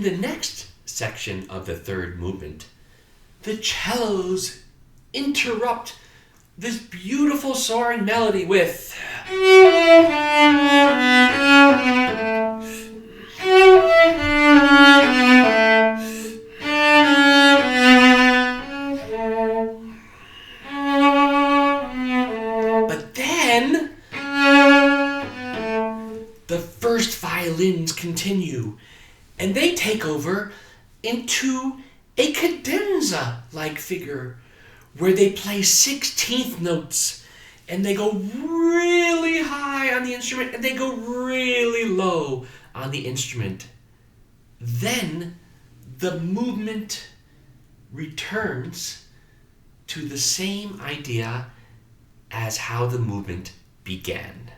in the next section of the third movement, the cellos interrupt this beautiful soaring melody with but then the first violins continue and they take over into a cadenza-like figure where they play 16th notes and they go really high on the instrument and they go really low on the instrument. Then the movement returns to the same idea as how the movement began.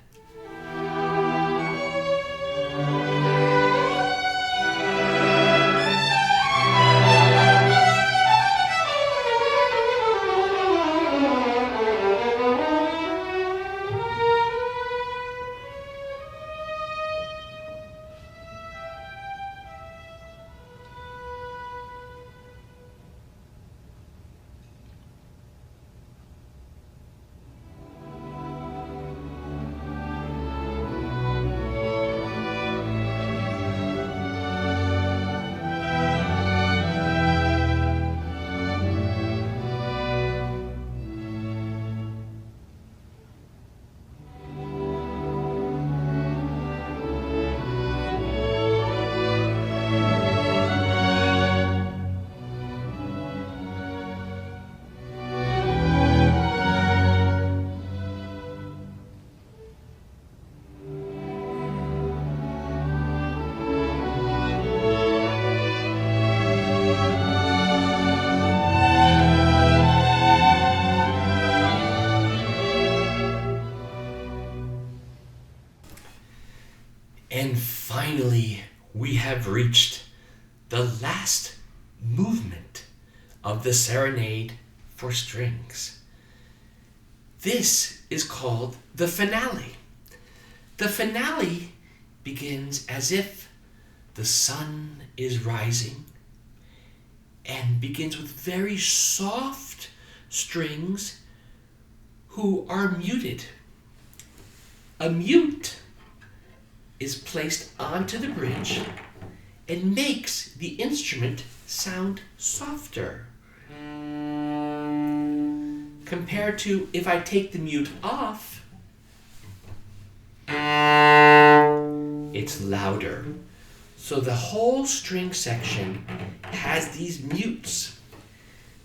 And finally, we have reached the last movement of the Serenade for Strings. This is called the finale. The finale begins as if the sun is rising and begins with very soft strings who are muted. A mute is placed onto the bridge and makes the instrument sound softer. Compared to if I take the mute off, it's louder. So the whole string section has these mutes.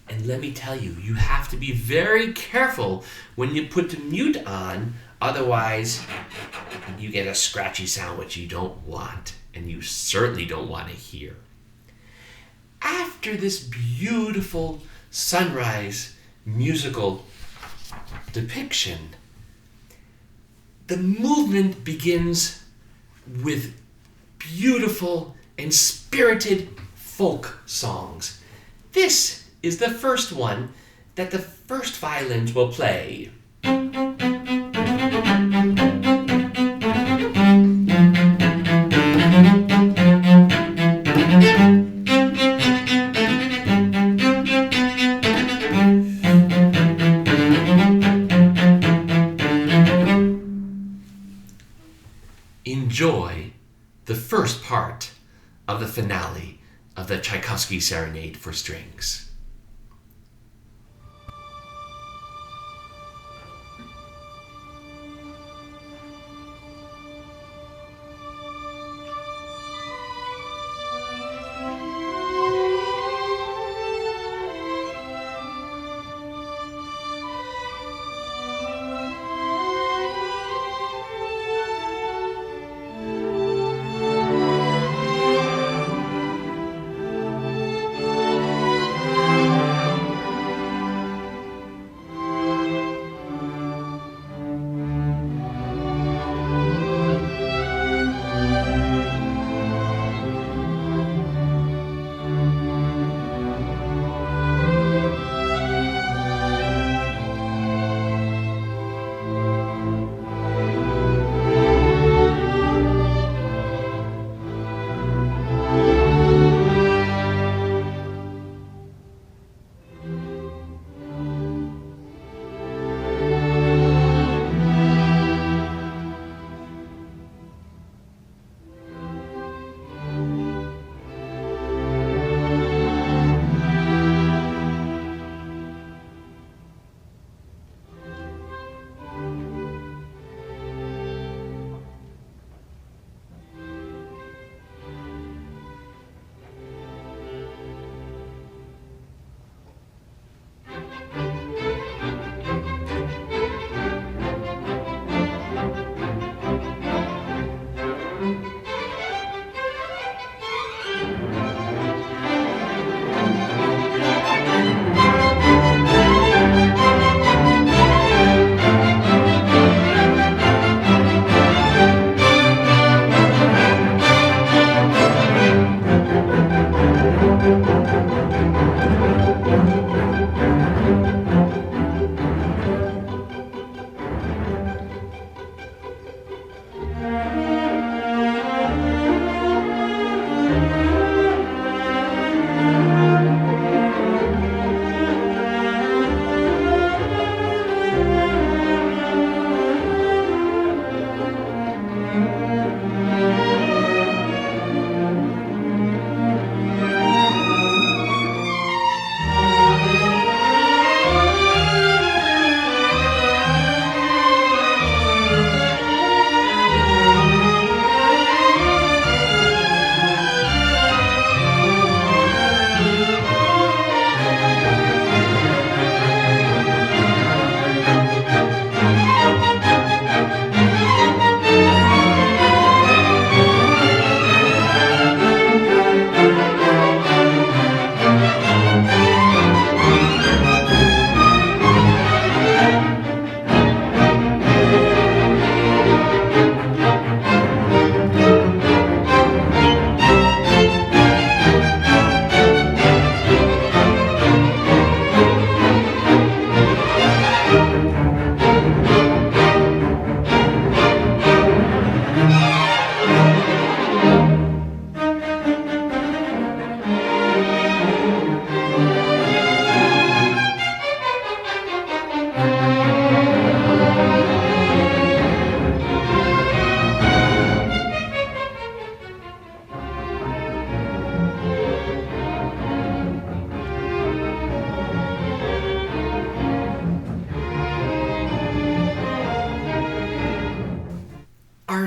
And let me tell you, you have to be very careful when you put the mute on, otherwise you get a scratchy sound which you don't want, and you certainly don't want to hear. After this beautiful sunrise musical depiction, the movement begins with beautiful and spirited folk songs. This is the first one that the first violins will play. Enjoy the first part of the finale of the Tchaikovsky Serenade for Strings.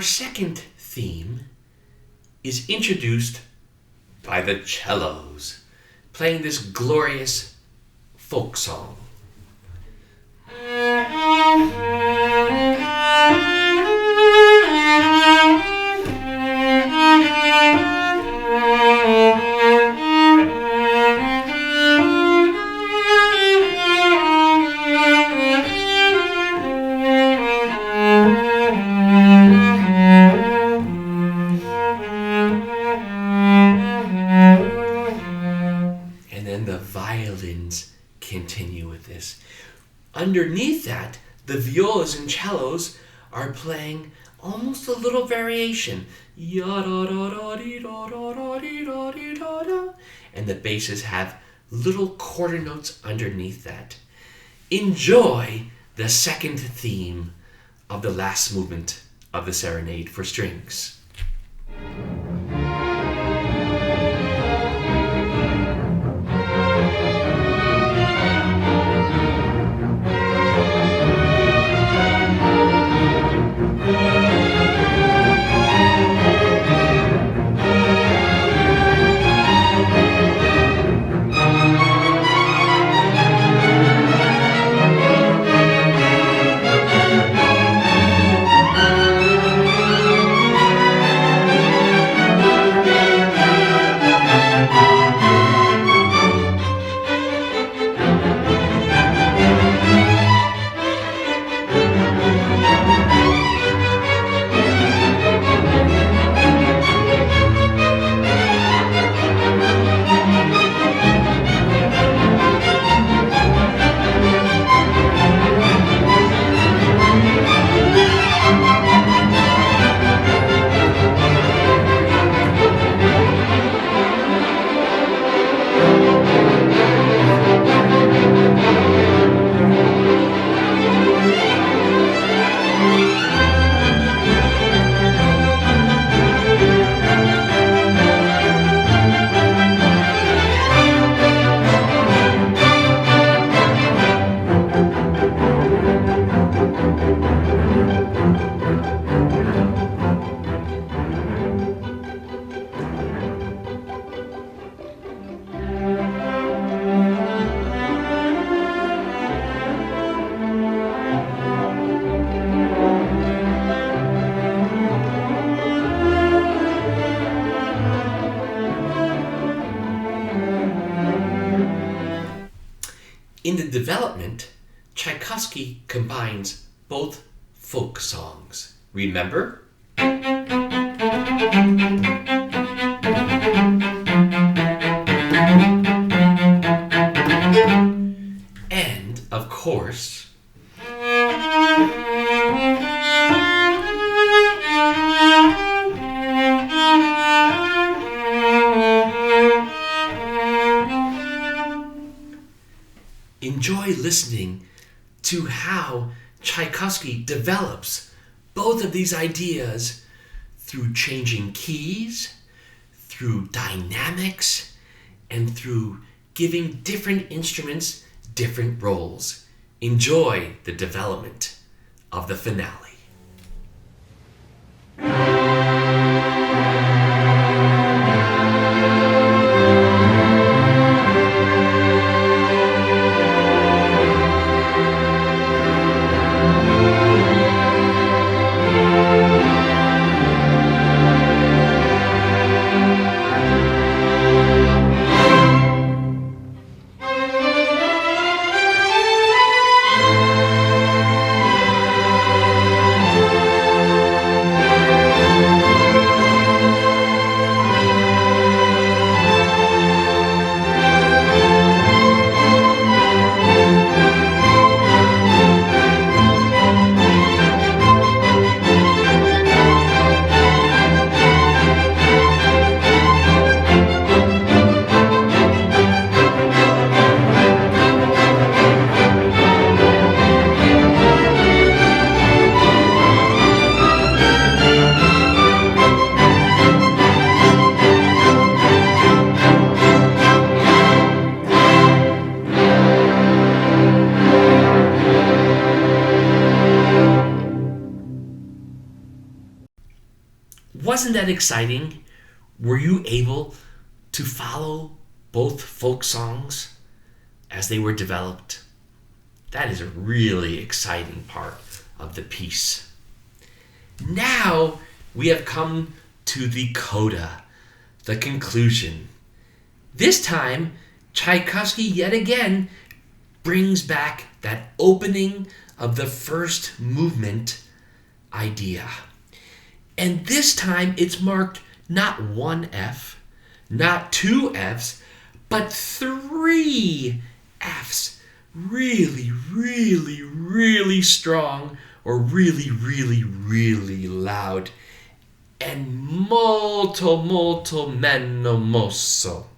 Our second theme is introduced by the cellos, playing this glorious folk song. And then the violins continue with this. Underneath that, the violas and cellos are playing almost a little variation. And the basses have little quarter notes underneath that. Enjoy the second theme of the last movement of the Serenade for Strings. In the development, Tchaikovsky combines both folk songs. Remember? And, of course, enjoy listening to how Tchaikovsky develops both of these ideas through changing keys, through dynamics, and through giving different instruments different roles. Enjoy the development of the finale. Wasn't that exciting? Were you able to follow both folk songs as they were developed? That is a really exciting part of the piece. Now we have come to the coda, the conclusion. This time, Tchaikovsky yet again brings back that opening of the first movement idea. And this time it's marked not one F, not two Fs, but three Fs. Really, really, really strong, or really, really, really loud. And molto, molto meno mosso.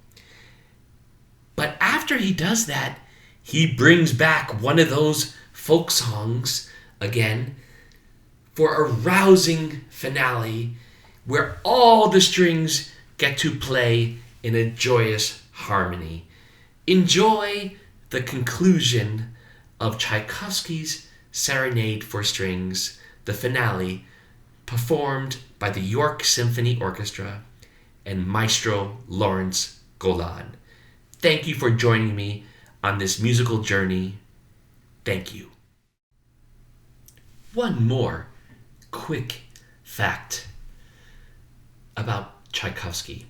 But after he does that, he brings back one of those folk songs again for a rousing finale where all the strings get to play in a joyous harmony. Enjoy the conclusion of Tchaikovsky's Serenade for Strings, the finale, performed by the York Symphony Orchestra and Maestro Lawrence Golan. Thank you for joining me on this musical journey. Thank you. One more quick fact about Tchaikovsky.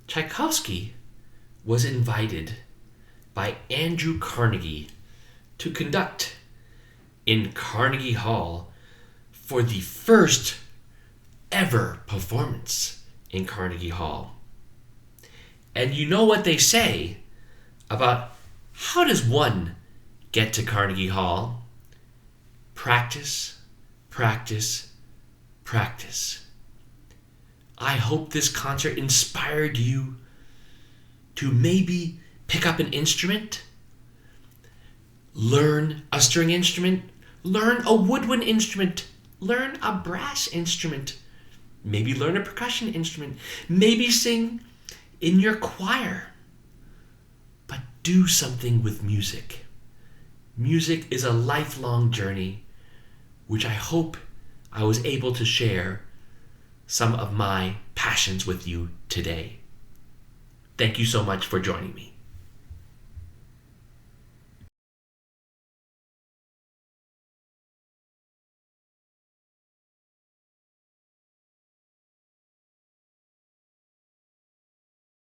Tchaikovsky was invited by Andrew Carnegie to conduct in Carnegie Hall for the first ever performance in Carnegie Hall. And you know what they say about how does one get to Carnegie Hall? Practice, practice, practice. I hope this concert inspired you to maybe pick up an instrument, learn a string instrument, learn a woodwind instrument, learn a brass instrument, maybe learn a percussion instrument, maybe sing in your choir. But do something with music. Music is a lifelong journey, which I hope I was able to share some of my passions with you today. Thank you so much for joining me.